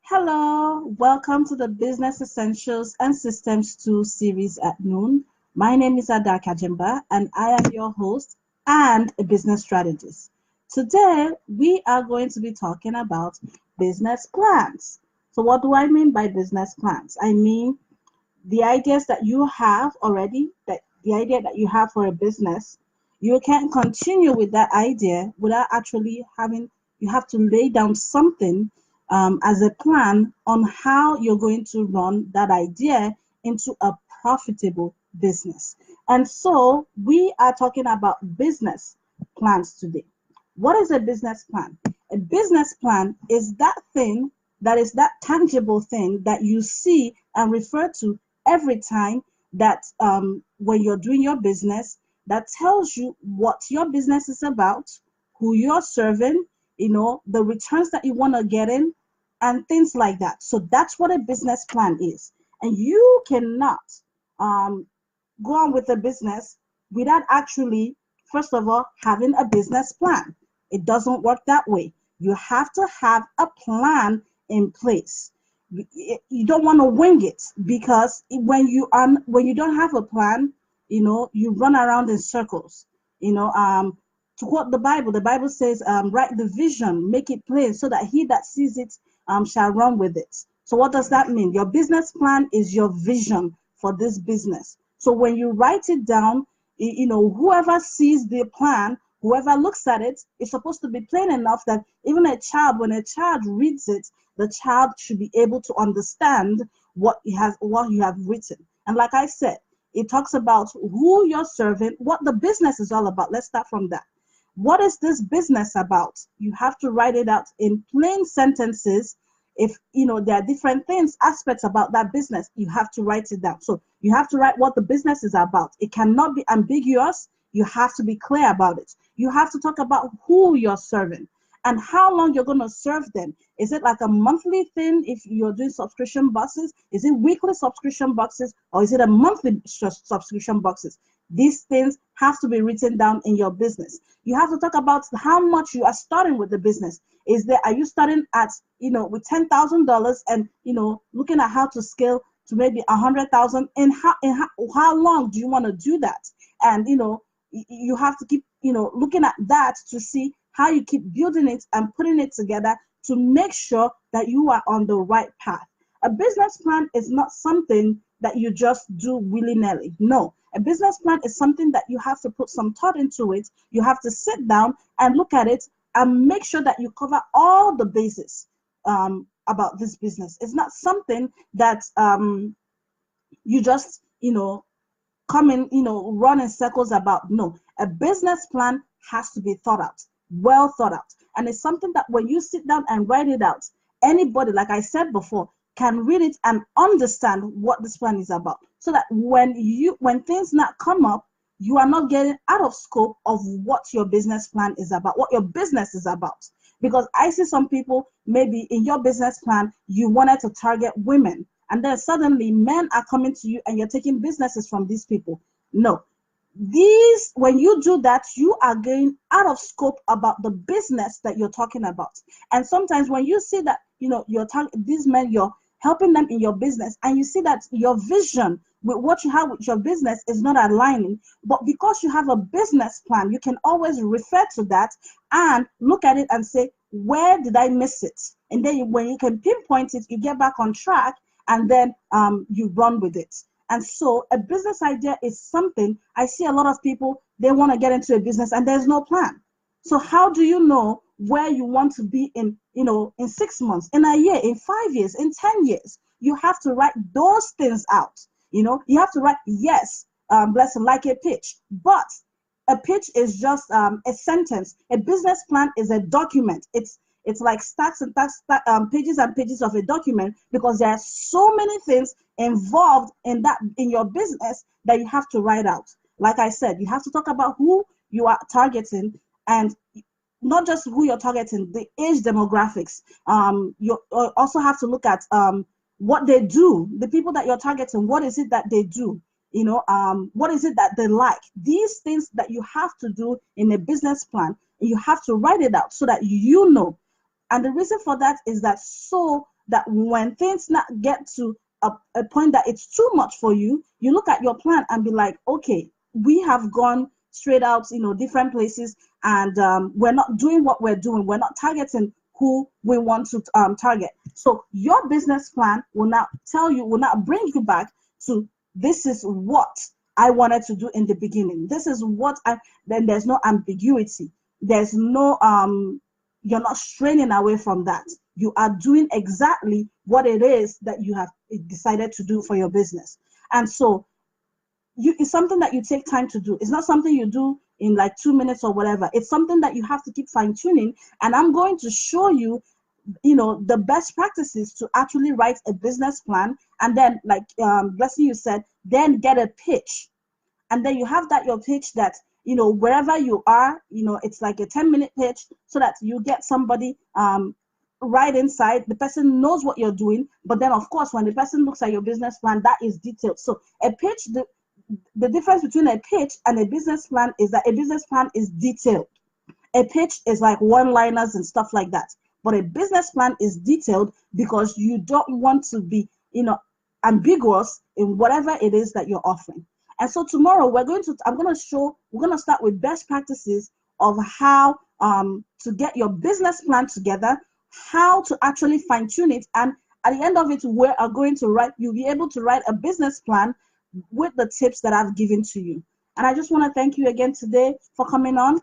Hello, welcome to the Business Essentials and Systems 2 series at noon. My name is Ada Kajimba and I am your host and a business strategist. Today, we are going to be talking about business plans. So, what do I mean by business plans? I mean the ideas that you have already, that the idea that you have for a business, you can't continue with that idea without actually having, you have to lay down something as a plan on how you're going to run that idea into a profitable business. And so we are talking about business plans today. What is a business plan? A business plan is that thing, that is that tangible thing that you see and refer to every time that when you're doing your business, that tells you what your business is about, who you're serving, the returns that you want to get in, and things like that. So that's what a business plan is. And you cannot um, go on with a business without actually, first of all, having a business plan. It doesn't work that way. You have to have a plan in place. You don't want to wing it, because when you don't have a plan, you run around in circles. You know, to quote the Bible says, "Write the vision, make it plain, so that he that sees it shall run with it." So what does that mean? Your business plan is your vision for this business. So when you write it down, whoever sees the plan, whoever looks at it, is supposed to be plain enough that even a child, when a child reads it, the child should be able to understand what you have written. And like I said, it talks about who you're serving, what the business is all about. Let's start from that. What is this business about? You have to write it out in plain sentences. If there are different things, aspects about that business, you have to write it down. So you have to write what the business is about. It cannot be ambiguous. You have to be clear about it. You have to talk about who you're serving and how long you're going to serve them. Is it like a monthly thing if you're doing subscription boxes? Is it weekly subscription boxes, or is it a monthly subscription boxes? These things have to be written down in your business. You have to talk about how much you are starting with the business. Are you starting at, with $10,000 and, looking at how to scale to maybe 100,000? And how long do you want to do that? And, you have to keep, looking at that to see how you keep building it and putting it together to make sure that you are on the right path. A business plan is not something that you just do willy-nilly. No, a business plan is something that you have to put some thought into it. You have to sit down and look at it and make sure that you cover all the bases about this business. It's not something that you just, come in, run in circles about. No, a business plan has to be thought out, well thought out. And it's something that when you sit down and write it out, anybody, like I said before, can read it and understand what this plan is about. So that when things not come up, you are not getting out of scope of what your business plan is about, what your business is about. Because I see some people, maybe in your business plan, you wanted to target women, and then suddenly men are coming to you and you're taking businesses from these people. No, when you do that, you are going out of scope about the business that you're talking about. And sometimes when you see that, you're these men, you're helping them in your business, and you see that your vision with what you have with your business is not aligning, but because you have a business plan, you can always refer to that and look at it and say, where did I miss it? And then when you can pinpoint it, you get back on track, and then you run with it. And so a business idea is something, I see a lot of people, they want to get into a business and there's no plan. So how do you know where you want to be in 6 months, in a year, in 5 years, in 10 years? You have to write those things out. You have to write, yes, blessing, like a pitch. But a pitch is just a sentence. A business plan is a document. It's like stacks and stacks, pages and pages of a document, because there are so many things involved in your business that you have to write out. Like I said, you have to talk about who you are targeting, and not just who you're targeting, the age demographics. You also have to look at what they do, the people that you're targeting. What is it that they do? What is it that they like? These things that you have to do in a business plan, you have to write it out so that you know. And the reason for that is that so that when things not get to a point that it's too much for you, you look at your plan and be like, okay, we have gone straight out, different places, and we're not doing what we're doing. We're not targeting who we want to target. So your business plan will not bring you back to, this is what I wanted to do in the beginning. This is what then there's no ambiguity. There's no, you're not straining away from that. You are doing exactly what it is that you have decided to do for your business. And so it's something that you take time to do. It's not something you do in like 2 minutes or whatever. It's something that you have to keep fine tuning. And I'm going to show you, the best practices to actually write a business plan. And then, like Blessing, you said, then get a pitch. And then you have that your pitch that, wherever you are, it's like a 10-minute pitch, so that you get somebody right inside. The person knows what you're doing. But then, of course, when the person looks at your business plan, that is detailed. So a pitch, the difference between a pitch and a business plan is that a business plan is detailed. A pitch is like one-liners and stuff like that. But a business plan is detailed because you don't want to be, ambiguous in whatever it is that you're offering. And so tomorrow we're going to start with best practices of how to get your business plan together, how to actually fine tune it, and at the end of it, you'll be able to write a business plan with the tips that I've given to you. And I just want to thank you again today for coming on.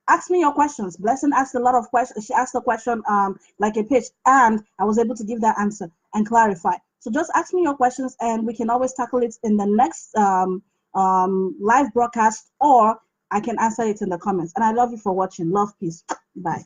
Ask me your questions. Blessing asked a lot of questions. She asked a question like a pitch, and I was able to give that answer and clarify. So just ask me your questions, and we can always tackle it in the next live broadcast, or I can answer it in the comments. And I love you for watching. Love, peace. Bye.